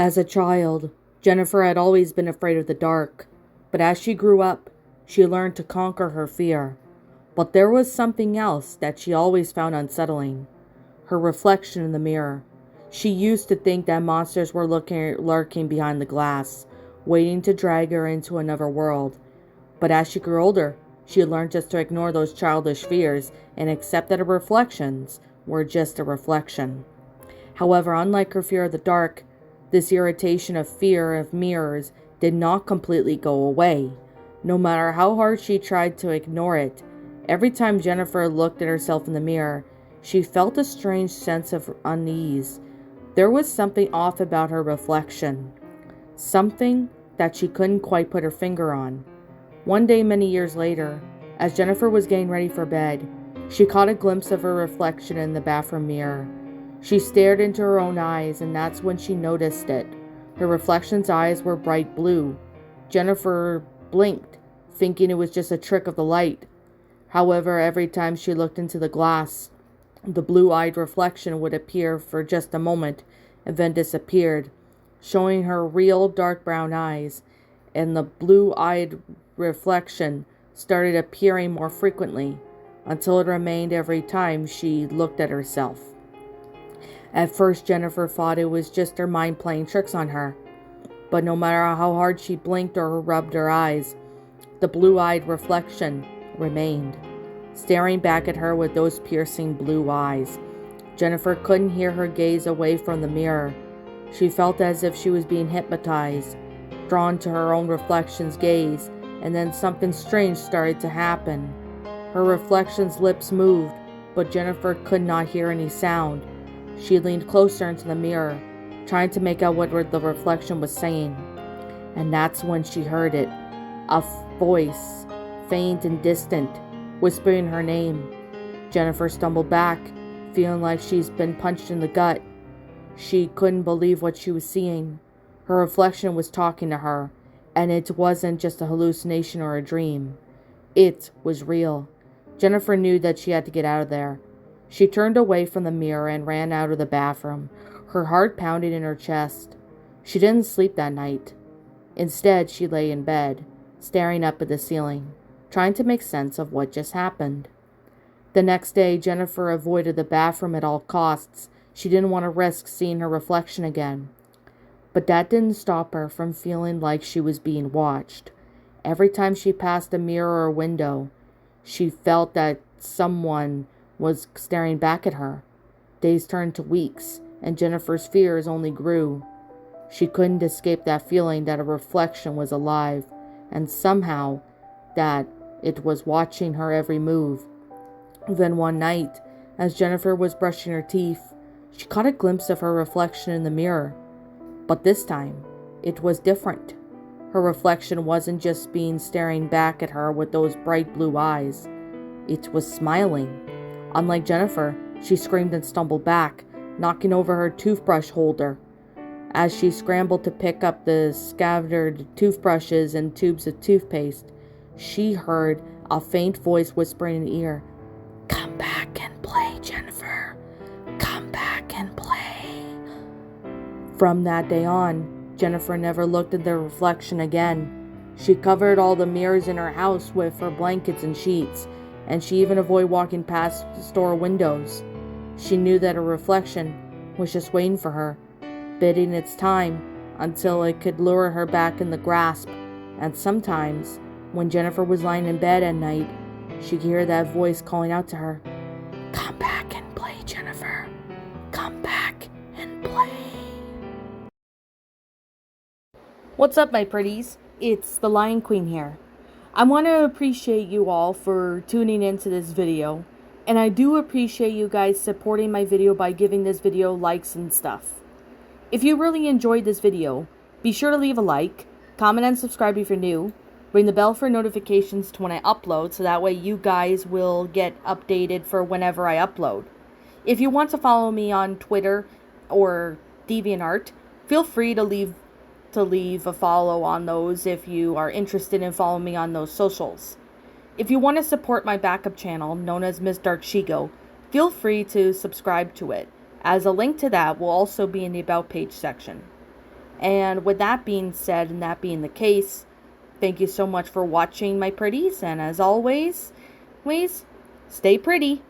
As a child, Jennifer had always been afraid of the dark, but as she grew up, she learned to conquer her fear. But there was something else that she always found unsettling: her reflection in the mirror. She used to think that monsters were lurking behind the glass, waiting to drag her into another world. But as she grew older, she learned just to ignore those childish fears and accept that her reflections were just a reflection. However, unlike her fear of the dark, this irritation of fear of mirrors did not completely go away. No matter how hard she tried to ignore it, every time Jennifer looked at herself in the mirror, she felt a strange sense of unease. There was something off about her reflection, something that she couldn't quite put her finger on. One day many years later, as Jennifer was getting ready for bed, she caught a glimpse of her reflection in the bathroom mirror. She stared into her own eyes, and that's when she noticed it. Her reflection's eyes were bright blue. Jennifer blinked, thinking it was just a trick of the light. However, every time she looked into the glass, the blue-eyed reflection would appear for just a moment and then disappeared, showing her real dark brown eyes, and the blue-eyed reflection started appearing more frequently until it remained every time she looked at herself. At first, Jennifer thought it was just her mind playing tricks on her, but no matter how hard she blinked or rubbed her eyes, the blue-eyed reflection remained, staring back at her with those piercing blue eyes. Jennifer couldn't hear her gaze away from the mirror. She felt as if she was being hypnotized, drawn to her own reflection's gaze, and then something strange started to happen. Her reflection's lips moved, but Jennifer could not hear any sound. She leaned closer into the mirror, trying to make out what the reflection was saying. And that's when she heard it. A voice, faint and distant, whispering her name. Jennifer stumbled back, feeling like she's been punched in the gut. She couldn't believe what she was seeing. Her reflection was talking to her, and it wasn't just a hallucination or a dream. It was real. Jennifer knew that she had to get out of there. She turned away from the mirror and ran out of the bathroom, her heart pounding in her chest. She didn't sleep that night. Instead, she lay in bed, staring up at the ceiling, trying to make sense of what just happened. The next day, Jennifer avoided the bathroom at all costs. She didn't want to risk seeing her reflection again. But that didn't stop her from feeling like she was being watched. Every time she passed a mirror or window, she felt that someone was staring back at her. Days turned to weeks, and Jennifer's fears only grew. She couldn't escape that feeling that a reflection was alive, and somehow that it was watching her every move. Then one night, as Jennifer was brushing her teeth, she caught a glimpse of her reflection in the mirror. But this time, it was different. Her reflection wasn't just staring back at her with those bright blue eyes. It was smiling. Unlike Jennifer, she screamed and stumbled back, knocking over her toothbrush holder. As she scrambled to pick up the scattered toothbrushes and tubes of toothpaste, she heard a faint voice whispering in her ear, "Come back and play, Jennifer. Come back and play." From that day on, Jennifer never looked at the reflection again. She covered all the mirrors in her house with her blankets and sheets, and she even avoided walking past store windows. She knew that her reflection was just waiting for her, biding its time until it could lure her back in the grasp. And sometimes, when Jennifer was lying in bed at night, she could hear that voice calling out to her, "Come back and play, Jennifer. Come back and play." What's up, my pretties? It's the Lion Queen here. I want to appreciate you all for tuning into this video, and I do appreciate you guys supporting my video by giving this video likes and stuff. If you really enjoyed this video, be sure to leave a like, comment and subscribe if you're new, ring the bell for notifications to when I upload so that way you guys will get updated for whenever I upload. If you want to follow me on Twitter or DeviantArt, feel free to leave a follow on those if you are interested in following me on those socials. If you want to support my backup channel, known as Miss Dark Shigo, feel free to subscribe to it, as a link to that will also be in the About page section. And with that being said, and that being the case, thank you so much for watching, my pretties. And as always, please stay pretty.